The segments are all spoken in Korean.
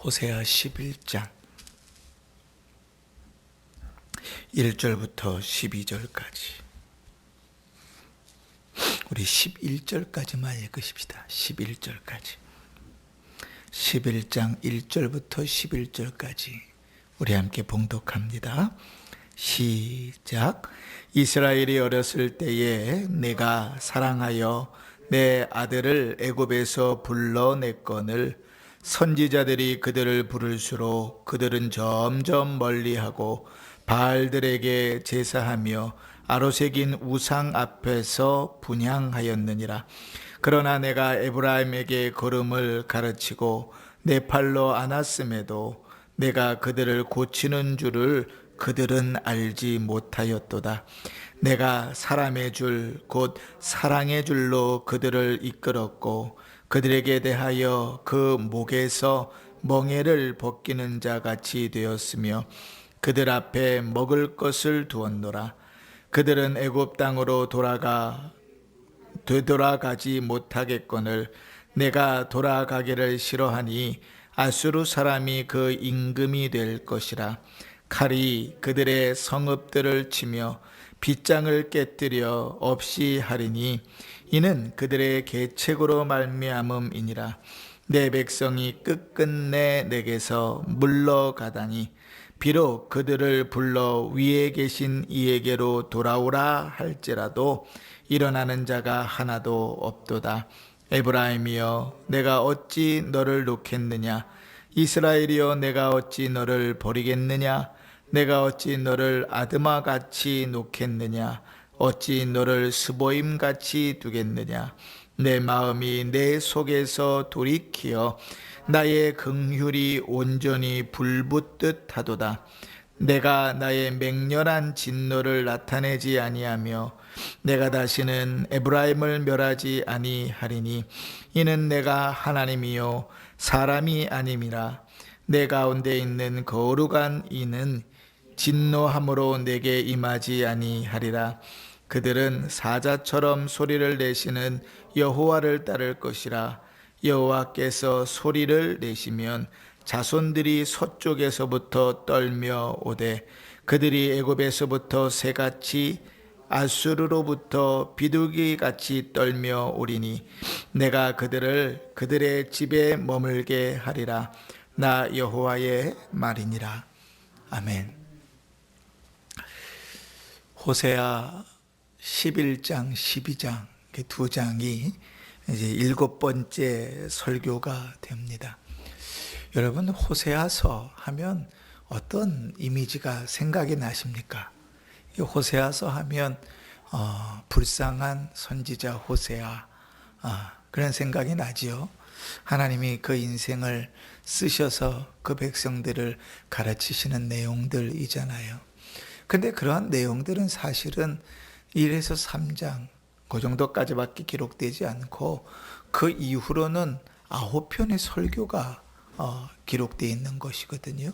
호세아 11장 1절부터 12절까지 우리 11절까지만 읽으십시다. 11절까지 11장 1절부터 11절까지 우리 함께 봉독합니다. 시작. 이스라엘이 어렸을 때에 내가 사랑하여 내 아들을 애굽에서 불러냈거늘 선지자들이 그들을 부를수록 그들은 점점 멀리하고 바알들에게 제사하며 아로새긴 우상 앞에서 분향하였느니라. 그러나 내가 에브라임에게 걸음을 가르치고 내 팔로 안았음에도 내가 그들을 고치는 줄을 그들은 알지 못하였도다. 내가 사람의 줄 곧 사랑의 줄로 그들을 이끌었고 그들에게 대하여 그 목에서 멍에를 벗기는 자 같이 되었으며 그들 앞에 먹을 것을 두었노라. 그들은 애굽 땅으로 되돌아가지 못하겠거늘 내가 돌아가기를 싫어하니 아수르 사람이 그 임금이 될 것이라. 칼이 그들의 성읍들을 치며 빗장을 깨뜨려 없이 하리니 이는 그들의 계책으로 말미암음이니라. 내 백성이 끝끝내 내게서 물러가다니 비록 그들을 불러 위에 계신 이에게로 돌아오라 할지라도 일어나는 자가 하나도 없도다. 에브라임이여 내가 어찌 너를 놓겠느냐. 이스라엘이여 내가 어찌 너를 버리겠느냐. 내가 어찌 너를 아드마같이 놓겠느냐. 어찌 너를 스보임같이 두겠느냐. 내 마음이 내 속에서 돌이키어 나의 긍휼이 온전히 불붙듯 하도다. 내가 나의 맹렬한 진노를 나타내지 아니하며 내가 다시는 에브라임을 멸하지 아니하리니 이는 내가 하나님이요 사람이 아님이라. 내 가운데 있는 거룩한 이는 진노함으로 내게 임하지 아니하리라. 그들은 사자처럼 소리를 내시는 여호와를 따를 것이라. 여호와께서 소리를 내시면 자손들이 서쪽에서부터 떨며 오되 그들이 애굽에서부터 새같이 아수르로부터 비둘기같이 떨며 오리니 내가 그들을 그들의 집에 머물게 하리라. 나 여호와의 말이니라. 아멘. 호세아 11장, 12장 두 장이 이제 7번째 설교가 됩니다. 여러분, 호세아서 하면 어떤 이미지가 생각이 나십니까? 호세아서 하면 불쌍한 선지자 호세아, 그런 생각이 나지요. 하나님이 그 인생을 쓰셔서 그 백성들을 가르치시는 내용들이잖아요. 근데 그러한 내용들은 사실은 1에서 3장 그 정도까지밖에 기록되지 않고 그 이후로는 9편의 설교가 기록되어 있는 것이거든요.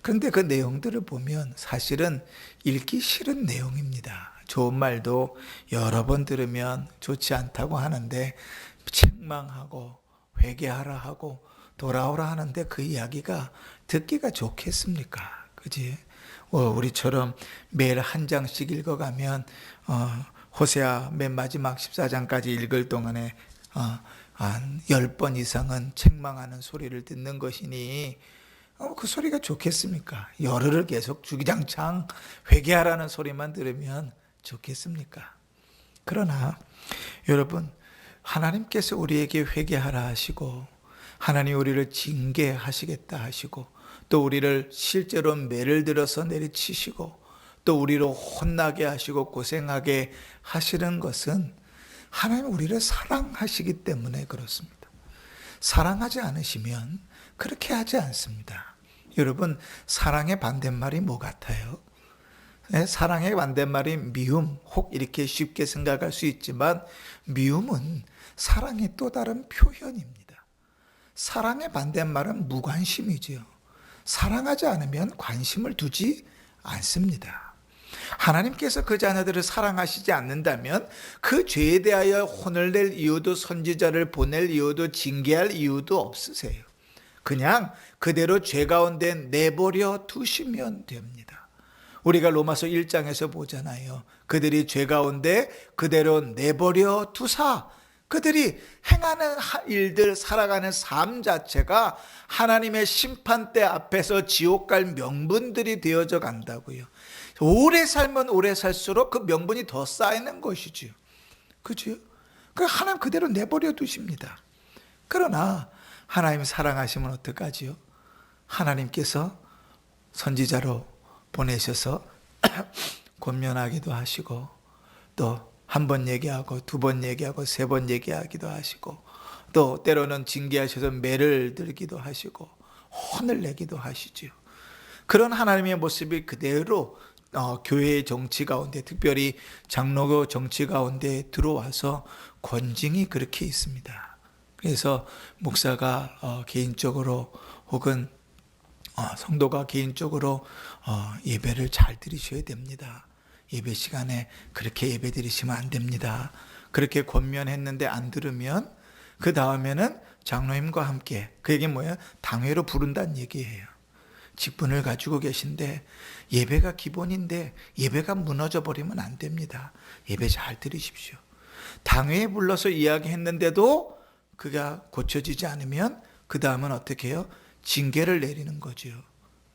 그런데 그 내용들을 보면 사실은 읽기 싫은 내용입니다. 좋은 말도 여러 번 들으면 좋지 않다고 하는데 책망하고 회개하라 하고 돌아오라 하는데 그 이야기가 듣기가 좋겠습니까? 그지? 우리처럼 매일 한 장씩 읽어가면 호세아 맨 마지막 14장까지 읽을 동안에 한 10번 이상은 책망하는 소리를 듣는 것이니 그 소리가 좋겠습니까? 열흘을 계속 주기장창 회개하라는 소리만 들으면 좋겠습니까? 그러나 여러분, 하나님께서 우리에게 회개하라 하시고 하나님 우리를 징계하시겠다 하시고 또 우리를 실제로 매를 들어서 내리치시고 또 우리를 혼나게 하시고 고생하게 하시는 것은 하나님 우리를 사랑하시기 때문에 그렇습니다. 사랑하지 않으시면 그렇게 하지 않습니다. 여러분, 사랑의 반대말이 뭐 같아요? 사랑의 반대말이 미움, 혹 이렇게 쉽게 생각할 수 있지만 미움은 사랑의 또 다른 표현입니다. 사랑의 반대말은 무관심이지요. 사랑하지 않으면 관심을 두지 않습니다. 하나님께서 그 자녀들을 사랑하시지 않는다면 그 죄에 대하여 혼을 낼 이유도 선지자를 보낼 이유도 징계할 이유도 없으세요. 그냥 그대로 죄 가운데 내버려 두시면 됩니다. 우리가 로마서 1장에서 보잖아요. 그들이 죄 가운데 그대로 내버려 두사 그들이 행하는 일들, 살아가는 삶 자체가 하나님의 심판대 앞에서 지옥 갈 명분들이 되어져 간다고요. 오래 살면 오래 살수록 그 명분이 더 쌓이는 것이지요. 그죠? 그 하나님 그대로 내버려 두십니다. 그러나 하나님 사랑하시면 어떡하지요? 하나님께서 선지자로 보내셔서 권면하기도 하시고 또 한 번 얘기하고 두 번 얘기하고 세 번 얘기하기도 하시고 또 때로는 징계하셔서 매를 들기도 하시고 혼을 내기도 하시지요. 그런 하나님의 모습이 그대로 교회의 정치 가운데 특별히 장로교 정치 가운데 들어와서 권징이 그렇게 있습니다. 그래서 목사가 개인적으로 혹은 성도가 개인적으로 예배를 잘 드리셔야 됩니다. 예배 시간에 그렇게 예배 드리시면 안 됩니다. 그렇게 권면했는데 안 들으면 그 다음에는 장로님과 함께 그 얘기 뭐예요? 당회로 부른다는 얘기예요. 직분을 가지고 계신데 예배가 기본인데 예배가 무너져 버리면 안 됩니다. 예배 잘 들으십시오. 당회에 불러서 이야기했는데도 그가 고쳐지지 않으면 그 다음은 어떻게 해요? 징계를 내리는 거죠.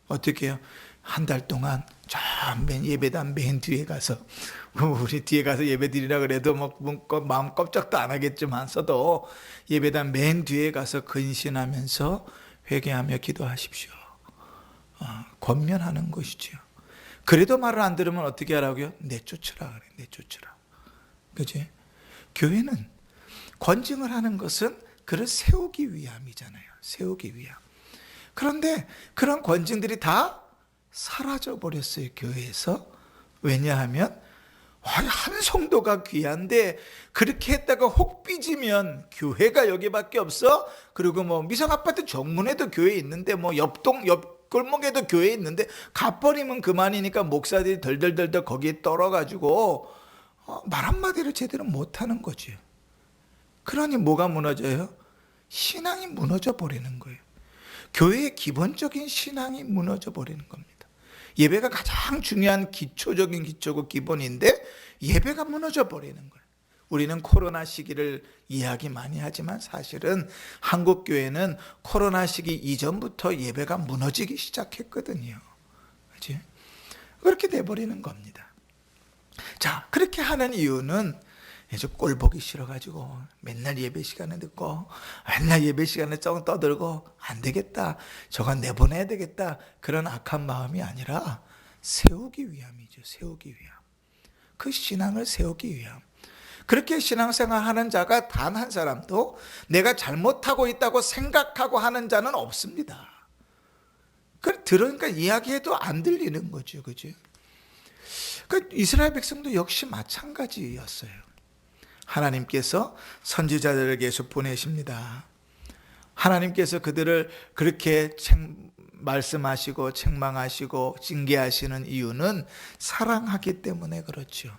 어떻게 해요? 한 달 동안 저 맨 예배당 맨 뒤에 가서 우리 뒤에 가서 예배 드리라 그래도 뭐 마음 꼼짝도 안 하겠지만서도 예배당 맨 뒤에 가서 근신하면서 회개하며 기도하십시오. 권면하는 것이죠. 그래도 말을 안 들으면 어떻게 하라고요? 내쫓으라 그래. 내쫓으라. 그지? 교회는 권징을 하는 것은 그를 세우기 위함이잖아요. 세우기 위함. 그런데 그런 권징들이 다 사라져 버렸어요, 교회에서. 왜냐하면 한 성도가 귀한데 그렇게 했다가 혹 삐지면 교회가 여기밖에 없어? 그리고 뭐 미성아파트 정문에도 교회 있는데 뭐 옆 골목에도 교회 있는데 가버리면 그만이니까 목사들이 덜덜덜덜 거기에 떨어가지고 말 한마디를 제대로 못하는 거죠. 그러니 뭐가 무너져요? 신앙이 무너져 버리는 거예요. 교회의 기본적인 신앙이 무너져 버리는 겁니다. 예배가 가장 중요한 기초적인 기초고 기본인데 예배가 무너져 버리는 거예요. 우리는 코로나 시기를 이야기 많이 하지만 사실은 한국 교회는 코로나 시기 이전부터 예배가 무너지기 시작했거든요. 그렇지? 그렇게 돼버리는 겁니다. 자, 그렇게 하는 이유는 이제 꼴 보기 싫어가지고 맨날 예배 시간에 듣고 맨날 예배 시간에 쩍 떠들고 안 되겠다, 저건 내보내야 되겠다, 그런 악한 마음이 아니라 세우기 위함이죠. 세우기 위함. 그 신앙을 세우기 위함. 그렇게 신앙생활 하는 자가 단 한 사람도 내가 잘못하고 있다고 생각하고 하는 자는 없습니다. 들으니까 이야기해도 안 들리는 거죠. 그죠? 그 이스라엘 백성도 역시 마찬가지였어요. 하나님께서 선지자들을 계속 보내십니다. 하나님께서 그들을 그렇게 말씀하시고 책망하시고 징계하시는 이유는 사랑하기 때문에 그렇죠.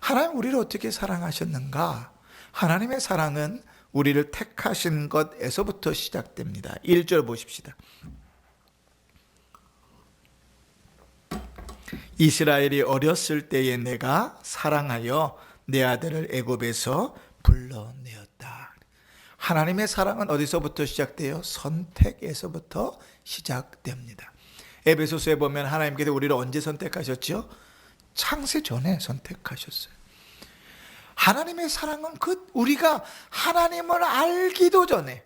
하나님 우리를 어떻게 사랑하셨는가? 하나님의 사랑은 우리를 택하신 것에서부터 시작됩니다. 1절 보십시다. 이스라엘이 어렸을 때에 내가 사랑하여 내 아들을 애굽에서 불러내었다. 하나님의 사랑은 어디서부터 시작돼요? 선택에서부터 시작됩니다. 에베소서에 보면 하나님께서 우리를 언제 선택하셨죠? 창세 전에 선택하셨어요. 하나님의 사랑은 우리가 하나님을 알기도 전에,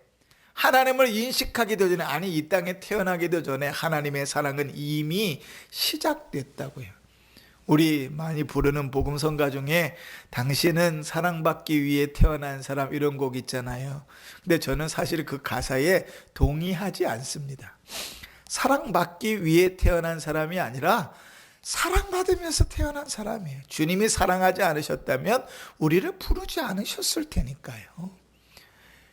하나님을 인식하기도 전에, 아니 이 땅에 태어나기도 전에 하나님의 사랑은 이미 시작됐다고요. 우리 많이 부르는 복음성가 중에 당신은 사랑받기 위해 태어난 사람, 이런 곡 있잖아요. 근데 저는 사실 그 가사에 동의하지 않습니다. 사랑받기 위해 태어난 사람이 아니라 사랑받으면서 태어난 사람이에요. 주님이 사랑하지 않으셨다면 우리를 부르지 않으셨을 테니까요.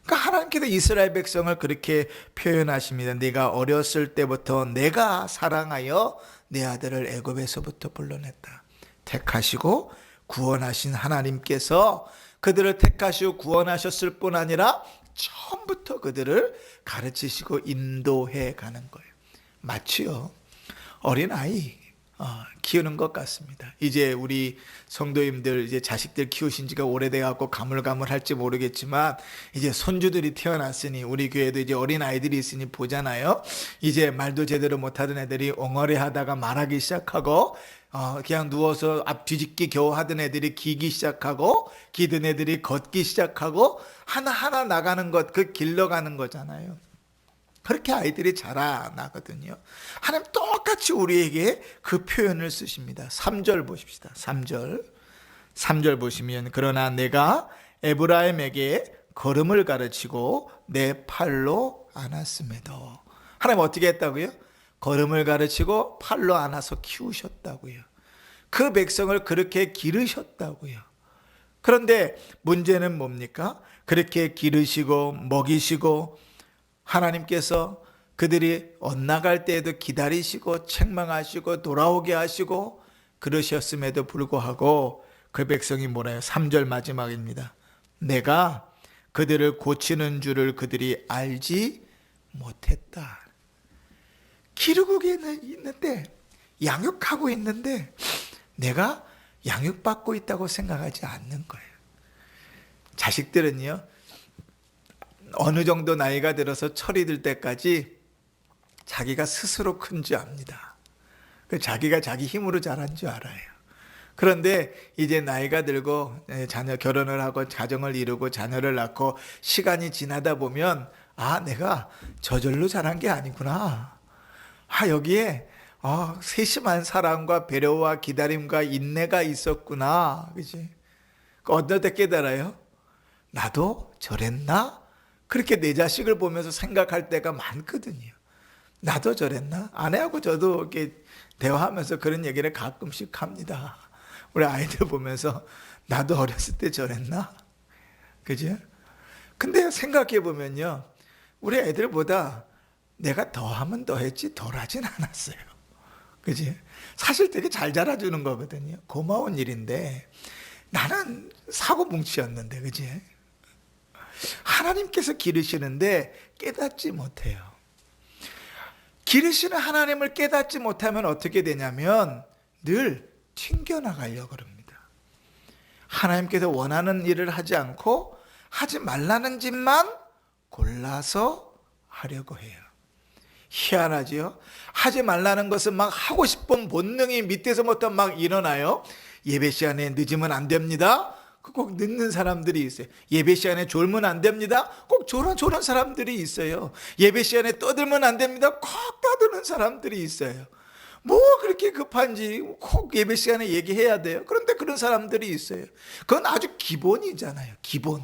그러니까 하나님께서 이스라엘 백성을 그렇게 표현하십니다. 네가 어렸을 때부터 내가 사랑하여 내 아들을 애굽에서부터 불러냈다. 택하시고 구원하신 하나님께서 그들을 택하시고 구원하셨을 뿐 아니라 처음부터 그들을 가르치시고 인도해 가는 거예요. 마치요 어린아이 키우는 것 같습니다. 이제 우리 성도님들 이제 자식들 키우신 지가 오래돼 갖고 가물가물할지 모르겠지만 이제 손주들이 태어났으니 우리 교회도 이제 어린아이들이 있으니 보잖아요. 이제 말도 제대로 못하던 애들이 엉어리 하다가 말하기 시작하고 그냥 누워서 앞 뒤집기 겨우 하던 애들이 기기 시작하고 기든 애들이 걷기 시작하고 하나하나 나가는 것, 그 길러가는 거잖아요. 그렇게 아이들이 자라나거든요. 하나님 똑같이 우리에게 그 표현을 쓰십니다. 3절 보십시다. 3절 보시면 그러나 내가 에브라임에게 걸음을 가르치고 내 팔로 안았음에도 하나님 어떻게 했다고요? 걸음을 가르치고 팔로 안아서 키우셨다고요. 그 백성을 그렇게 기르셨다고요. 그런데 문제는 뭡니까? 그렇게 기르시고 먹이시고 하나님께서 그들이 엇나갈 때에도 기다리시고 책망하시고 돌아오게 하시고 그러셨음에도 불구하고 그 백성이 뭐래요? 3절 마지막입니다. 내가 그들을 고치는 줄을 그들이 알지 못했다. 기르고 있는데 양육하고 있는데 내가 양육받고 있다고 생각하지 않는 거예요. 자식들은요 어느 정도 나이가 들어서 철이 들 때까지 자기가 스스로 큰 줄 압니다. 자기가 자기 힘으로 자란 줄 알아요. 그런데 이제 나이가 들고 자녀 결혼을 하고 가정을 이루고 자녀를 낳고 시간이 지나다 보면 내가 저절로 자란 게 아니구나. 여기에 세심한 사랑과 배려와 기다림과 인내가 있었구나. 그치? 어떨 때 깨달아요? 나도 저랬나? 그렇게 내 자식을 보면서 생각할 때가 많거든요. 나도 저랬나? 아내하고 저도 이렇게 대화하면서 그런 얘기를 가끔씩 합니다. 우리 아이들 보면서 나도 어렸을 때 저랬나? 그죠? 근데 생각해 보면요. 우리 애들보다 내가 더하면 더했지 덜 하진 않았어요. 그지? 사실 되게 잘 자라주는 거거든요. 고마운 일인데 나는 사고뭉치였는데, 그지? 하나님께서 기르시는데 깨닫지 못해요. 기르시는 하나님을 깨닫지 못하면 어떻게 되냐면 늘 튕겨나가려고 합니다. 하나님께서 원하는 일을 하지 않고 하지 말라는 짓만 골라서 하려고 해요. 희한하지요? 하지 말라는 것은 막 하고 싶은 본능이 밑에서부터 막 일어나요. 예배 시간에 늦으면 안 됩니다. 꼭 늦는 사람들이 있어요. 예배 시간에 졸면 안 됩니다. 꼭 졸은 사람들이 있어요. 예배 시간에 떠들면 안 됩니다. 꼭 떠드는 사람들이 있어요. 뭐 그렇게 급한지 꼭 예배 시간에 얘기해야 돼요. 그런데 그런 사람들이 있어요. 그건 아주 기본이잖아요. 기본.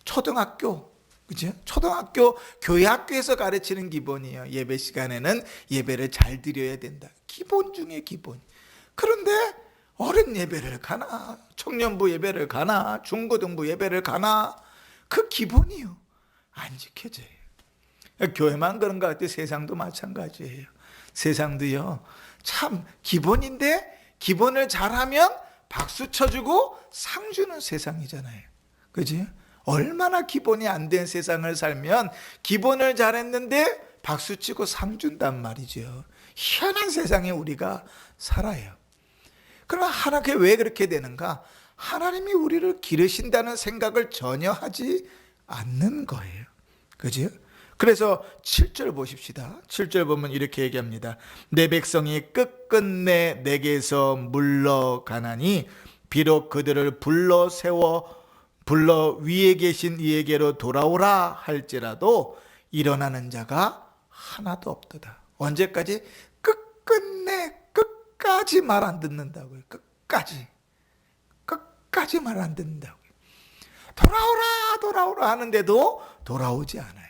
초등학교, 그죠? 초등학교 교회 학교에서 가르치는 기본이에요. 예배 시간에는 예배를 잘 드려야 된다. 기본 중에 기본. 그런데 어른 예배를 가나, 청년부 예배를 가나, 중고등부 예배를 가나, 그 기본이요. 안 지켜져요. 교회만 그런 것 같아요. 세상도 마찬가지예요. 세상도요. 참 기본인데 기본을 잘하면 박수 쳐주고 상 주는 세상이잖아요. 그지? 얼마나 기본이 안 된 세상을 살면 기본을 잘했는데 박수 치고 상 준단 말이죠. 희한한 세상에 우리가 살아요. 그러나 하나님께 왜 그렇게 되는가? 하나님이 우리를 기르신다는 생각을 전혀 하지 않는 거예요. 그죠? 그래서 7절 보십시다. 7절 보면 이렇게 얘기합니다. 내 백성이 끝끝내 내게서 물러가나니 비록 그들을 불러 위에 계신 이에게로 돌아오라 할지라도 일어나는 자가 하나도 없도다. 언제까지? 끝까지 말 안 듣는다고요. 끝까지 말 안 듣는다고요. 돌아오라 하는데도 돌아오지 않아요.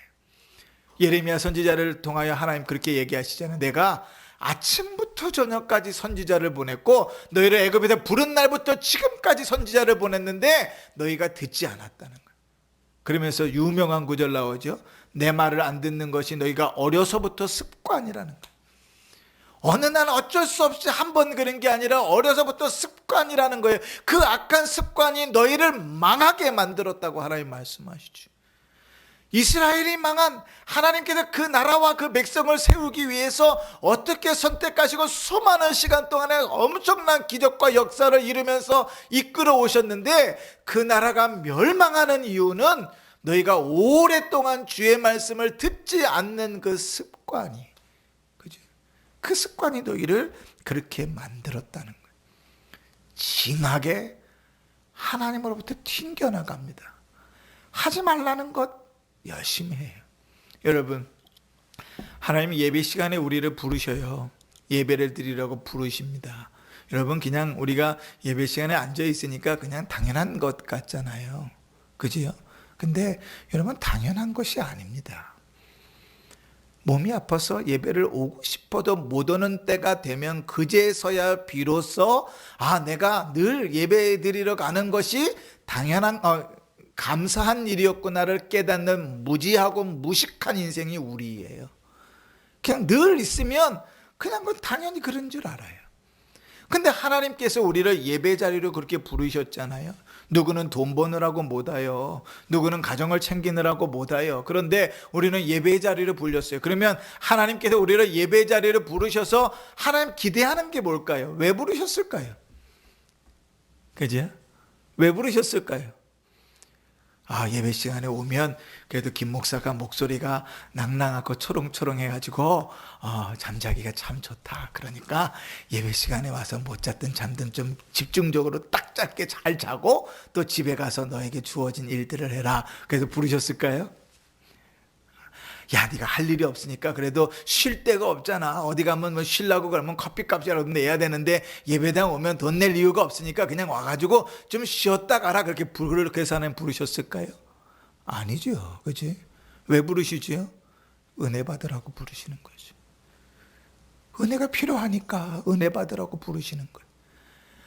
예레미야 선지자를 통하여 하나님 그렇게 얘기하시잖아요. 내가 아침부터 저녁까지 선지자를 보냈고 너희를 애굽에서 부른 날부터 지금까지 선지자를 보냈는데 너희가 듣지 않았다는 거예요. 그러면서 유명한 구절 나오죠. 내 말을 안 듣는 것이 너희가 어려서부터 습관이라는 거예요. 어느 날 어쩔 수 없이 한 번 그런 게 아니라 어려서부터 습관이라는 거예요. 그 악한 습관이 너희를 망하게 만들었다고 하나님 말씀하시죠. 이스라엘이 망한 하나님께서 그 나라와 그 백성을 세우기 위해서 어떻게 선택하시고 수많은 시간 동안에 엄청난 기적과 역사를 이루면서 이끌어 오셨는데 그 나라가 멸망하는 이유는 너희가 오랫동안 주의 말씀을 듣지 않는 그 습관이, 그죠? 그 습관이 너희를 그렇게 만들었다는 거예요. 징하게 하나님으로부터 튕겨나갑니다. 하지 말라는 것 열심히 해요. 여러분, 하나님이 예배 시간에 우리를 부르셔요. 예배를 드리려고 부르십니다. 여러분, 그냥 우리가 예배 시간에 앉아 있으니까 그냥 당연한 것 같잖아요. 그지요? 근데 여러분, 당연한 것이 아닙니다. 몸이 아파서 예배를 오고 싶어도 못 오는 때가 되면 그제서야 비로소 내가 늘 예배 드리러 가는 것이 당연한 감사한 일이었구나를 깨닫는 무지하고 무식한 인생이 우리예요. 그냥 늘 있으면 그냥 그건 당연히 그런 줄 알아요. 근데 하나님께서 우리를 예배 자리로 그렇게 부르셨잖아요. 누구는 돈 버느라고 못 와요. 누구는 가정을 챙기느라고 못 와요. 그런데 우리는 예배 자리로 불렸어요. 그러면 하나님께서 우리를 예배 자리로 부르셔서 하나님 기대하는 게 뭘까요? 왜 부르셨을까요? 그죠? 왜 부르셨을까요? 예배 시간에 오면 그래도 김 목사가 목소리가 낭낭하고 초롱초롱 해가지고 잠자기가 참 좋다. 그러니까 예배 시간에 와서 못 잤든 잠든 좀 집중적으로 딱 짧게 잘 자고 또 집에 가서 너에게 주어진 일들을 해라. 그래서 부르셨을까요? 야, 네가 할 일이 없으니까 그래도 쉴 데가 없잖아. 어디 가면 뭐 쉬려고 그러면 커피값이라도 내야 되는데 예배당 오면 돈 낼 이유가 없으니까 그냥 와가지고 좀 쉬었다 가라. 그렇게 해서 하나님 부르셨을까요? 아니죠. 그치? 왜 부르시죠? 은혜 받으라고 부르시는 거죠. 은혜가 필요하니까 은혜 받으라고 부르시는 거예요.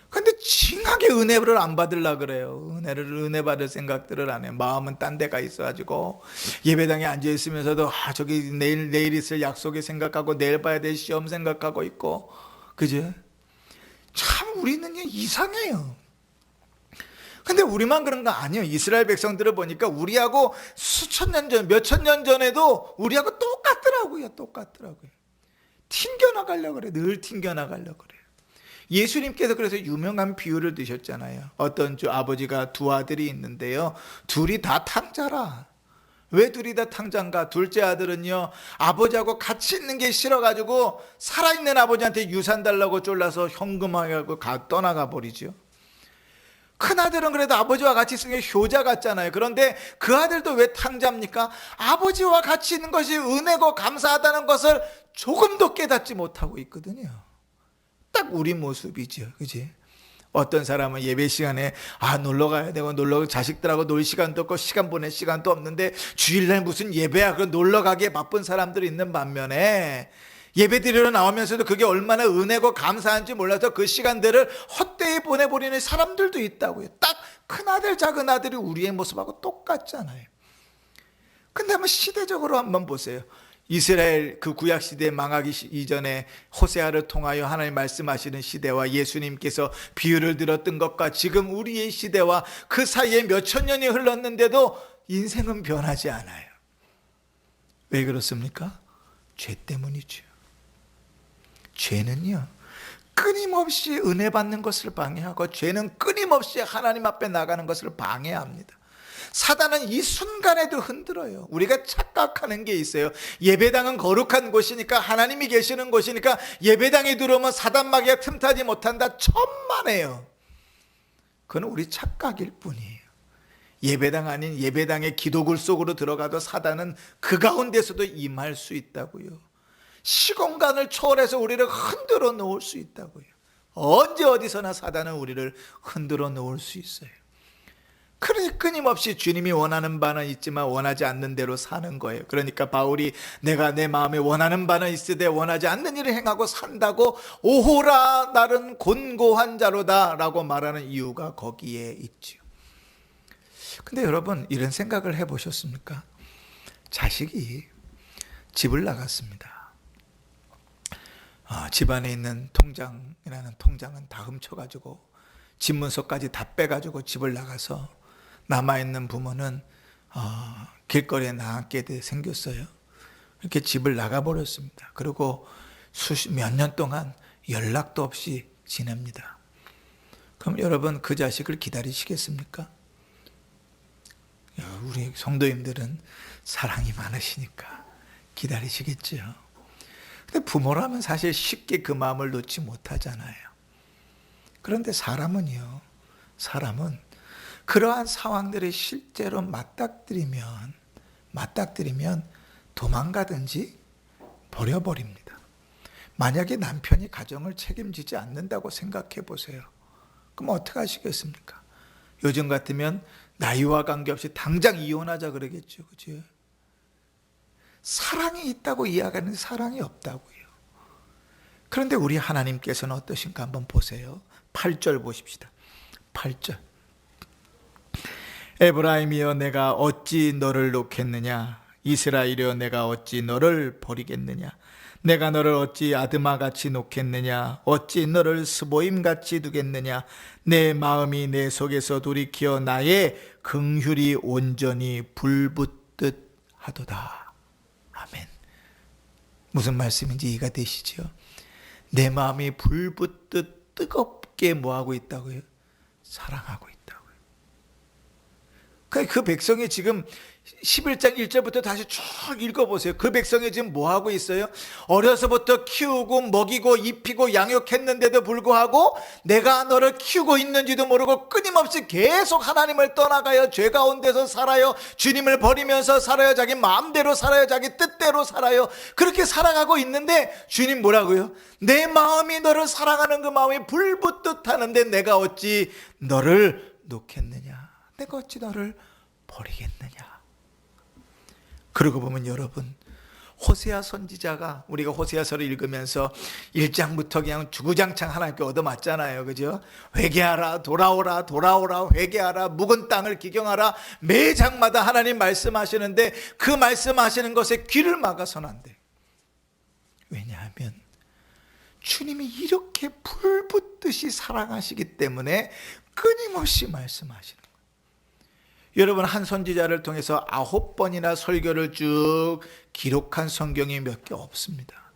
근데 징하게 은혜를 안 받으려고 그래요. 은혜 받을 생각들을 안 해요. 마음은 딴 데가 있어가지고 예배당에 앉아있으면서도 저기 내일 있을 약속이 생각하고 내일 봐야 될 시험 생각하고 있고, 그죠? 참 우리는 이상해요. 근데 우리만 그런 거 아니에요. 이스라엘 백성들을 보니까 우리하고 수천 년 전, 몇천 년 전에도 우리하고 똑같더라고요. 튕겨나가려고 그래. 늘 튕겨나가려고 그래요. 예수님께서 그래서 유명한 비유를 드셨잖아요. 어떤 아버지가 두 아들이 있는데요. 둘이 다 탕자라. 왜 둘이 다 탕자인가? 둘째 아들은요, 아버지하고 같이 있는 게 싫어가지고 살아있는 아버지한테 유산 달라고 쫄라서 현금하고 떠나가 버리죠. 큰 아들은 그래도 아버지와 같이 있으면 효자 같잖아요. 그런데 그 아들도 왜 탕자입니까? 아버지와 같이 있는 것이 은혜고 감사하다는 것을 조금도 깨닫지 못하고 있거든요. 딱 우리 모습이죠. 그지? 어떤 사람은 예배 시간에 놀러 가야 되고 자식들하고 놀 시간도 없고 시간 보낼 시간도 없는데 주일날 무슨 예배야? 그 놀러 가기에 바쁜 사람들이 있는 반면에 예배 드리러 나오면서도 그게 얼마나 은혜고 감사한지 몰라서 그 시간들을 헛되이 보내버리는 사람들도 있다고요. 딱 큰아들 작은아들이 우리의 모습하고 똑같잖아요. 근데 한번 시대적으로 한번 보세요. 이스라엘 그 구약시대 망하기 이전에 호세아를 통하여 하나님 말씀하시는 시대와 예수님께서 비유를 들었던 것과 지금 우리의 시대와 그 사이에 몇천 년이 흘렀는데도 인생은 변하지 않아요. 왜 그렇습니까? 죄 때문이죠. 죄는요, 끊임없이 은혜 받는 것을 방해하고 죄는 끊임없이 하나님 앞에 나가는 것을 방해합니다. 사단은 이 순간에도 흔들어요. 우리가 착각하는 게 있어요. 예배당은 거룩한 곳이니까, 하나님이 계시는 곳이니까 예배당에 들어오면 사단 마귀가 틈타지 못한다. 천만에요. 그건 우리 착각일 뿐이에요. 예배당 아닌 예배당의 기도굴 속으로 들어가도 사단은 그 가운데서도 임할 수 있다고요. 시공간을 초월해서 우리를 흔들어 놓을 수 있다고요. 언제 어디서나 사단은 우리를 흔들어 놓을 수 있어요. 그러니 끊임없이 주님이 원하는 바는 있지만 원하지 않는 대로 사는 거예요. 그러니까 바울이 내가 내 마음에 원하는 바는 있으되 원하지 않는 일을 행하고 산다고 오호라 나는 곤고한 자로다 라고 말하는 이유가 거기에 있죠. 근데 여러분, 이런 생각을 해보셨습니까? 자식이 집을 나갔습니다. 집안에 있는 통장이라는 통장은 다 훔쳐가지고 집문서까지 다 빼가지고 집을 나가서 남아있는 부모는 길거리에 나앉게 생겼어요. 이렇게 집을 나가버렸습니다. 그리고 몇 년 동안 연락도 없이 지냅니다. 그럼 여러분 그 자식을 기다리시겠습니까? 우리 성도님들은 사랑이 많으시니까 기다리시겠죠. 근데 부모라면 사실 쉽게 그 마음을 놓지 못하잖아요. 그런데 사람은 그러한 상황들이 실제로 맞닥뜨리면 도망가든지 버려버립니다. 만약에 남편이 가정을 책임지지 않는다고 생각해 보세요. 그럼 어떻게 하시겠습니까? 요즘 같으면 나이와 관계없이 당장 이혼하자 그러겠죠. 그죠? 사랑이 있다고 이야기하는데 사랑이 없다고요. 그런데 우리 하나님께서는 어떠신가 한번 보세요. 8절 보십시다. 8절. 에브라임이여 내가 어찌 너를 놓겠느냐? 이스라엘이여 내가 어찌 너를 버리겠느냐? 내가 너를 어찌 아드마같이 놓겠느냐? 어찌 너를 스보임같이 두겠느냐? 내 마음이 내 속에서 돌이켜 나의 긍휼이 온전히 불붙듯 하도다. 아멘. 무슨 말씀인지 이해가 되시죠? 내 마음이 불붙듯 뜨겁게 뭐하고 있다고요? 사랑하고 있다고요. 그 백성이 지금 11장 1절부터 다시 쭉 읽어보세요. 그 백성이 지금 뭐하고 있어요? 어려서부터 키우고 먹이고 입히고 양육했는데도 불구하고 내가 너를 키우고 있는지도 모르고 끊임없이 계속 하나님을 떠나가요. 죄 가운데서 살아요. 주님을 버리면서 살아요. 자기 마음대로 살아요. 자기 뜻대로 살아요. 그렇게 살아가고 있는데 주님 뭐라고요? 내 마음이 너를 사랑하는 그 마음이 불붙듯 하는데 내가 어찌 너를 놓겠느냐? 내가 어찌 너를 버리겠느냐? 그러고 보면 여러분, 호세아 선지자가 우리가 호세아서를 읽으면서 1장부터 그냥 주구장창 하나님께 얻어맞잖아요. 그죠? 회개하라, 돌아오라, 돌아오라, 회개하라, 묵은 땅을 기경하라. 매 장마다 하나님 말씀하시는데 그 말씀하시는 것에 귀를 막아서는 안 돼. 왜냐하면 주님이 이렇게 불붙듯이 사랑하시기 때문에 끊임없이 말씀하시는 거예요. 여러분, 한 선지자를 통해서 9번이나 설교를 쭉 기록한 성경이 몇 개 없습니다.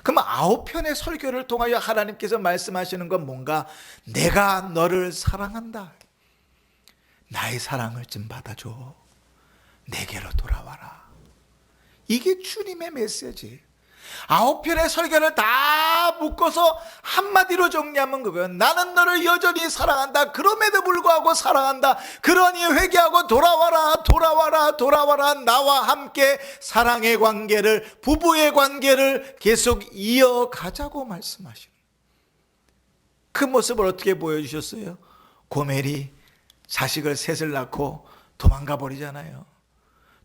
그럼 9편의 설교를 통하여 하나님께서 말씀하시는 건 뭔가? 내가 너를 사랑한다. 나의 사랑을 좀 받아줘. 내게로 돌아와라. 이게 주님의 메시지. 9편의 설교를 다 묶어서 한마디로 정리하면 그거예요. 나는 너를 여전히 사랑한다. 그럼에도 불구하고 사랑한다. 그러니 회개하고 돌아와라, 돌아와라, 돌아와라. 나와 함께 사랑의 관계를, 부부의 관계를 계속 이어가자고 말씀하시는 그 모습을 어떻게 보여주셨어요? 고멜이 자식을 셋을 낳고 도망가 버리잖아요.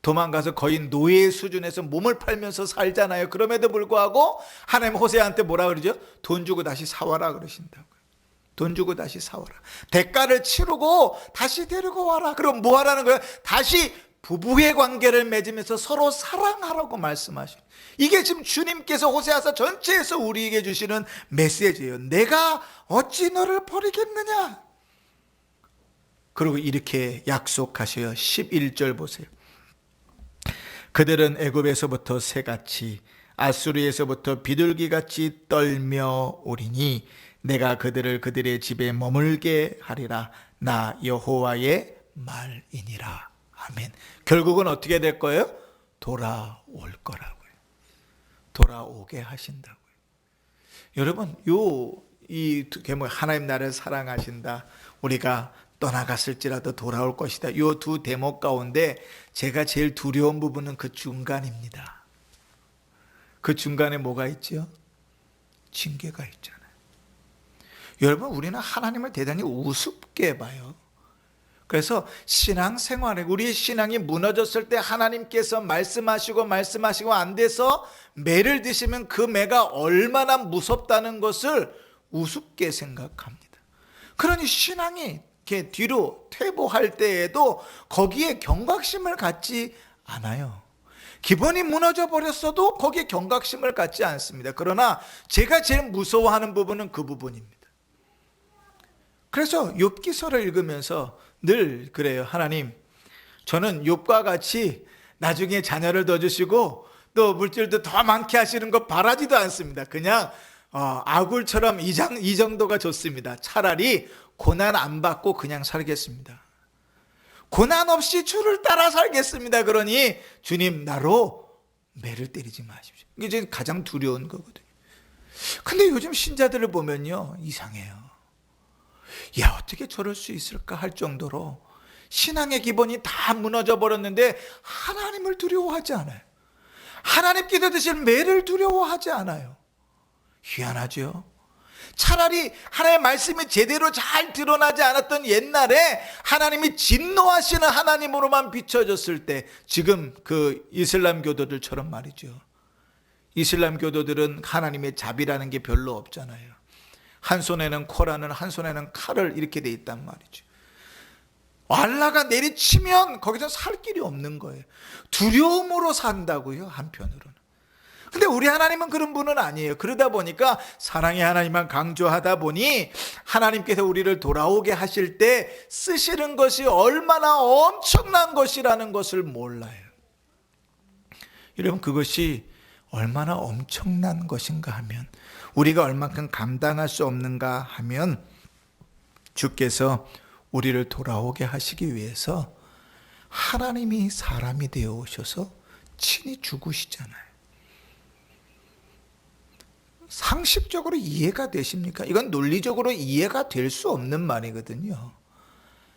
도망가서 거의 노예 수준에서 몸을 팔면서 살잖아요. 그럼에도 불구하고 하나님 호세아한테 뭐라 그러죠? 돈 주고 다시 사와라 그러신다고요. 돈 주고 다시 사와라. 대가를 치르고 다시 데리고 와라. 그럼 뭐 하라는 거예요? 다시 부부의 관계를 맺으면서 서로 사랑하라고 말씀하시는, 이게 지금 주님께서 호세아서 전체에서 우리에게 주시는 메시지예요. 내가 어찌 너를 버리겠느냐? 그리고 이렇게 약속하셔요. 11절 보세요. 그들은 애굽에서부터 새같이 아수르에서부터 비둘기같이 떨며 오리니 내가 그들을 그들의 집에 머물게 하리라. 나 여호와의 말이니라. 아멘. 결국은 어떻게 될 거예요? 돌아올 거라고요. 돌아오게 하신다고요. 여러분, 이 제목, 하나님 나를 사랑하신다, 우리가 떠나갔을지라도 돌아올 것이다, 이 두 대목 가운데 제가 제일 두려운 부분은 그 중간입니다. 그 중간에 뭐가 있죠? 징계가 있잖아요. 여러분, 우리는 하나님을 대단히 우습게 봐요. 그래서 신앙생활에, 우리의 신앙이 무너졌을 때 하나님께서 말씀하시고 안 돼서 매를 드시면 그 매가 얼마나 무섭다는 것을 우습게 생각합니다. 그러니 신앙이 이렇게 뒤로 퇴보할 때에도 거기에 경각심을 갖지 않아요. 기본이 무너져 버렸어도 거기에 경각심을 갖지 않습니다. 그러나 제가 제일 무서워하는 부분은 그 부분입니다. 그래서 욥기서를 읽으면서 늘 그래요. 하나님, 저는 욥과 같이 나중에 자녀를 더 주시고 또 물질도 더 많게 하시는 거 바라지도 않습니다. 그냥 아굴처럼 이 정도가 좋습니다. 차라리 고난 안 받고 그냥 살겠습니다. 고난 없이 주를 따라 살겠습니다. 그러니 주님 나로 매를 때리지 마십시오. 이게 가장 두려운 거거든요. 근데 요즘 신자들을 보면요, 이상해요. 야, 어떻게 저럴 수 있을까 할 정도로 신앙의 기본이 다 무너져 버렸는데 하나님을 두려워하지 않아요. 하나님께서 드실 매를 두려워하지 않아요. 희한하죠. 차라리 하나님의 말씀이 제대로 잘 드러나지 않았던 옛날에 하나님이 진노하시는 하나님으로만 비춰졌을 때, 지금 그 이슬람 교도들처럼 말이죠. 이슬람 교도들은 하나님의 자비라는 게 별로 없잖아요. 한 손에는 코란을, 한 손에는 칼을 이렇게 돼 있단 말이죠. 알라가 내리치면 거기서 살 길이 없는 거예요. 두려움으로 산다고요, 한편으로는. 근데 우리 하나님은 그런 분은 아니에요. 그러다 보니까 사랑의 하나님만 강조하다 보니 하나님께서 우리를 돌아오게 하실 때 쓰시는 것이 얼마나 엄청난 것이라는 것을 몰라요. 여러분, 그것이 얼마나 엄청난 것인가 하면, 우리가 얼만큼 감당할 수 없는가 하면, 주께서 우리를 돌아오게 하시기 위해서 하나님이 사람이 되어 오셔서 친히 죽으시잖아요. 상식적으로 이해가 되십니까? 이건 논리적으로 이해가 될 수 없는 말이거든요.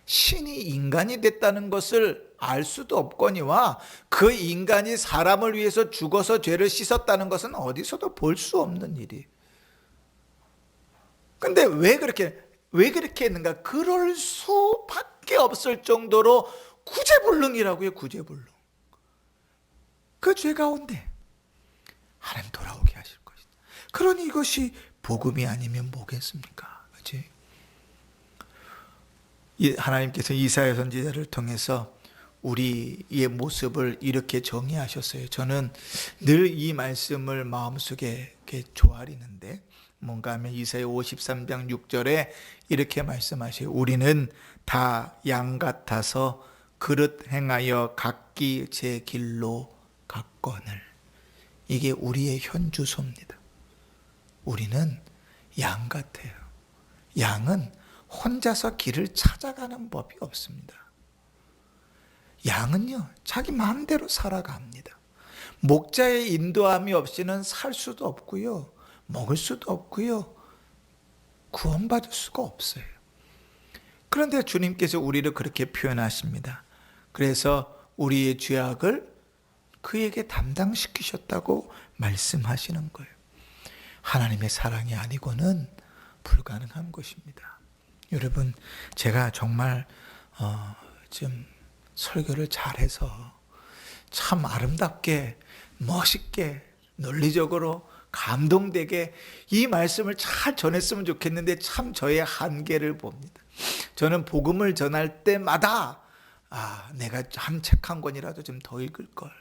신이 인간이 됐다는 것을 알 수도 없거니와 그 인간이 사람을 위해서 죽어서 죄를 씻었다는 것은 어디서도 볼 수 없는 일이에요. 근데 왜 그렇게 했는가? 그럴 수밖에 없을 정도로 구제불능이라고요. 구제불능. 그 죄 가운데 하나님 돌아오게 하실 것이다. 그러니 이것이 복음이 아니면 뭐겠습니까? 그렇지? 하나님께서 이사야 선지자를 통해서 우리의 모습을 이렇게 정의하셨어요. 저는 늘 이 말씀을 마음속에 이렇게 조아리는데, 뭔가 하면 이사야 53장 6절에 이렇게 말씀하셔요. 우리는 다 양 같아서 그릇 행하여 각기 제 길로 갔거늘. 이게 우리의 현주소입니다. 우리는 양 같아요. 양은 혼자서 길을 찾아가는 법이 없습니다. 양은요, 자기 마음대로 살아갑니다. 목자의 인도함이 없이는 살 수도 없고요, 먹을 수도 없고요, 구원받을 수가 없어요. 그런데 주님께서 우리를 그렇게 표현하십니다. 그래서 우리의 죄악을 그에게 담당시키셨다고 말씀하시는 거예요. 하나님의 사랑이 아니고는 불가능한 것입니다. 여러분, 제가 정말 좀 설교를 잘해서 참 아름답게, 멋있게, 논리적으로 감동되게 이 말씀을 잘 전했으면 좋겠는데 참 저의 한계를 봅니다. 저는 복음을 전할 때마다 내가 한 책 한 권이라도 좀 더 읽을 걸,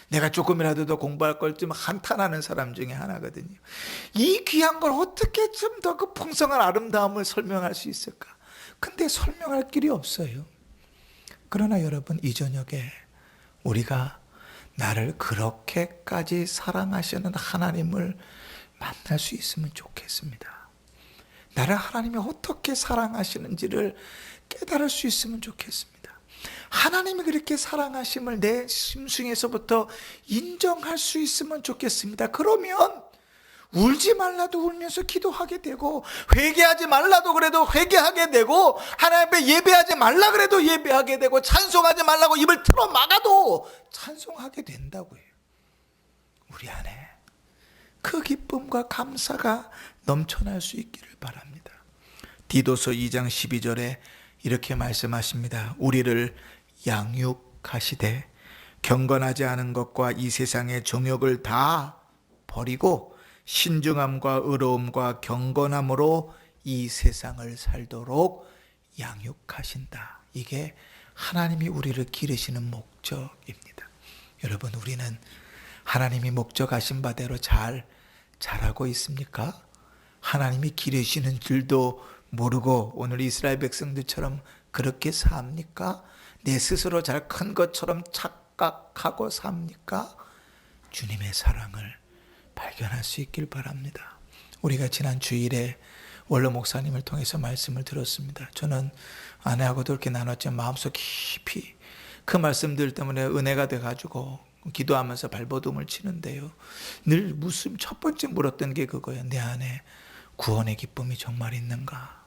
내가 조금이라도 더 공부할 걸 좀 한탄하는 사람 중에 하나거든요. 이 귀한 걸 어떻게 좀 더 그 풍성한 아름다움을 설명할 수 있을까? 근데 설명할 길이 없어요. 그러나 여러분, 이 저녁에 우리가 나를 그렇게까지 사랑하시는 하나님을 만날 수 있으면 좋겠습니다. 나를 하나님이 어떻게 사랑하시는지를 깨달을 수 있으면 좋겠습니다. 하나님이 그렇게 사랑하심을 내 심중에서부터 인정할 수 있으면 좋겠습니다. 그러면 울지 말라도 울면서 기도하게 되고, 회개하지 말라도 그래도 회개하게 되고, 하나님 앞에 예배하지 말라 그래도 예배하게 되고, 찬송하지 말라고 입을 틀어 막아도 찬송하게 된다고요. 우리 안에 그 기쁨과 감사가 넘쳐날 수 있기를 바랍니다. 디도서 2장 12절에 이렇게 말씀하십니다. 우리를 양육하시되 경건하지 않은 것과 이 세상의 정욕을 다 버리고 신중함과 의로움과 경건함으로 이 세상을 살도록 양육하신다. 이게 하나님이 우리를 기르시는 목적입니다. 여러분, 우리는 하나님이 목적하신 바대로 잘 자라고 있습니까? 하나님이 기르시는 줄도 모르고 오늘 이스라엘 백성들처럼 그렇게 삽니까? 내 스스로 잘 큰 것처럼 착각하고 삽니까? 주님의 사랑을 발견할 수 있길 바랍니다. 우리가 지난 주일에 원로 목사님을 통해서 말씀을 들었습니다. 저는 아내하고도 이렇게 나눴지만 마음속 깊이 그 말씀들 때문에 은혜가 돼가지고 기도하면서 발버둥을 치는데요. 늘 첫 번째 물었던 게 그거예요. 내 안에 구원의 기쁨이 정말 있는가?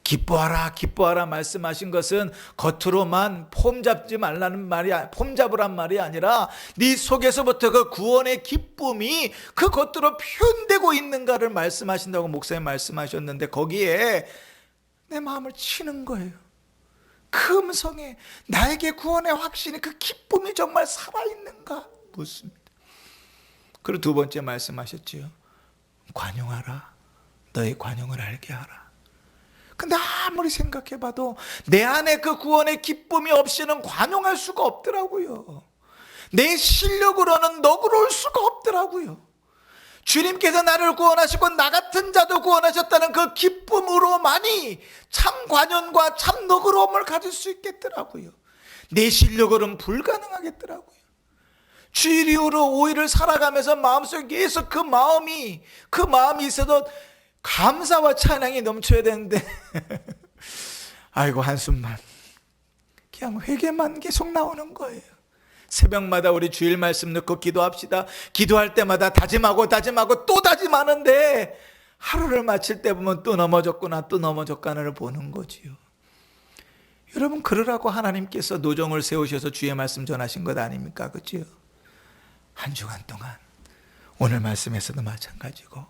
기뻐하라, 기뻐하라 말씀하신 것은 겉으로만 폼 잡으란 말이 아니라 네 속에서부터 그 구원의 기쁨이 그 겉으로 표현되고 있는가를 말씀하신다고 목사님 말씀하셨는데, 거기에 내 마음을 치는 거예요. 그 음성에 나에게 구원의 확신이, 그 기쁨이 정말 살아있는가 묻습니다. 그리고 두 번째 말씀하셨지요. 관용하라. 너의 관용을 알게 하라. 근데 아무리 생각해봐도 내 안에 그 구원의 기쁨이 없이는 관용할 수가 없더라고요. 내 실력으로는 너그러울 수가 없더라고요. 주님께서 나를 구원하시고 나 같은 자도 구원하셨다는 그 기쁨으로만이 참 관용과 참 너그러움을 가질 수 있겠더라고요. 내 실력으로는 불가능하겠더라고요. 주일 이후로 5일을 살아가면서 마음속에 계속 그 마음이 있어도 감사와 찬양이 넘쳐야 되는데 아이고 한숨만, 그냥 회개만 계속 나오는 거예요. 새벽마다 우리 주일 말씀 듣고 기도합시다. 기도할 때마다 다짐하고 또 다짐하는데 하루를 마칠 때 보면 또 넘어졌구나를 보는 거지요. 여러분, 그러라고 하나님께서 노정을 세우셔서 주의 말씀 전하신 것 아닙니까? 그렇죠? 한 주간 동안 오늘 말씀에서도 마찬가지고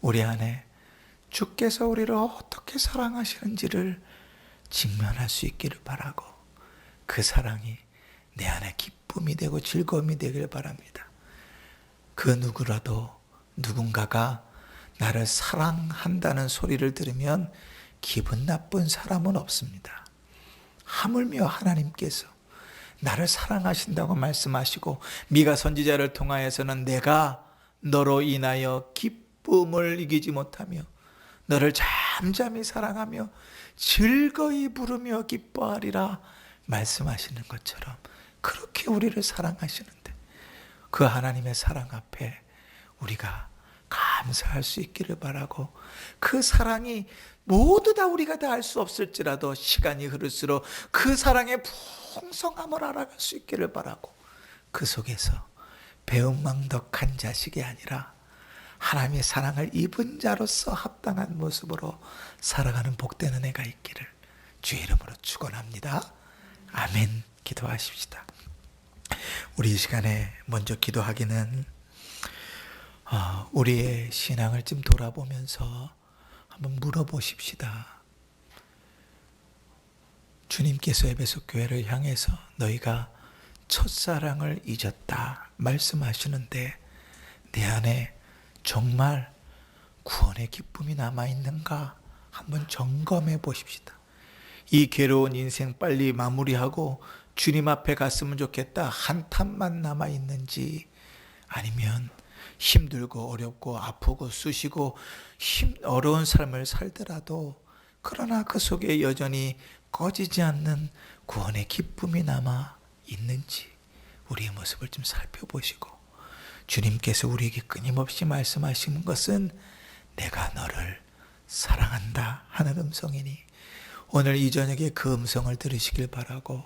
우리 안에 주께서 우리를 어떻게 사랑하시는지를 직면할 수 있기를 바라고, 그 사랑이 내 안에 기쁨이 되고 즐거움이 되길 바랍니다. 그 누군가가 나를 사랑한다는 소리를 들으면 기분 나쁜 사람은 없습니다. 하물며 하나님께서 나를 사랑하신다고 말씀하시고 미가 선지자를 통하여서는 내가 너로 인하여 기쁨을 이기지 못하며 너를 잠잠히 사랑하며 즐거이 부르며 기뻐하리라 말씀하시는 것처럼 그렇게 우리를 사랑하시는데, 그 하나님의 사랑 앞에 우리가 감사할 수 있기를 바라고, 그 사랑이 모두 다 우리가 다 알 수 없을지라도 시간이 흐를수록 그 사랑의 풍성함을 알아갈 수 있기를 바라고, 그 속에서 배은망덕한 자식이 아니라 하나님의 사랑을 입은 자로서 합당한 모습으로 살아가는 복된 은혜가 있기를 주의 이름으로 축원합니다. 아멘. 기도하십시다. 우리 이 시간에 먼저 기도하기는 우리의 신앙을 좀 돌아보면서 한번 물어보십시다. 주님께서 에베소 교회를 향해서 너희가 첫사랑을 잊었다 말씀하시는데, 내 안에 정말 구원의 기쁨이 남아있는가 한번 점검해 보십시다. 이 괴로운 인생 빨리 마무리하고 주님 앞에 갔으면 좋겠다 한탄만 남아있는지, 아니면 힘들고 어렵고 아프고 쑤시고 어려운 삶을 살더라도 그러나 그 속에 여전히 꺼지지 않는 구원의 기쁨이 남아 있는지 우리의 모습을 좀 살펴보시고, 주님께서 우리에게 끊임없이 말씀하시는 것은 내가 너를 사랑한다 하는 음성이니, 오늘 이 저녁에 그 음성을 들으시길 바라고,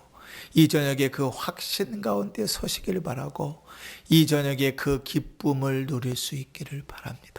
이 저녁에 그 확신 가운데 서시길 바라고, 이 저녁에 그 기쁨을 누릴 수 있기를 바랍니다.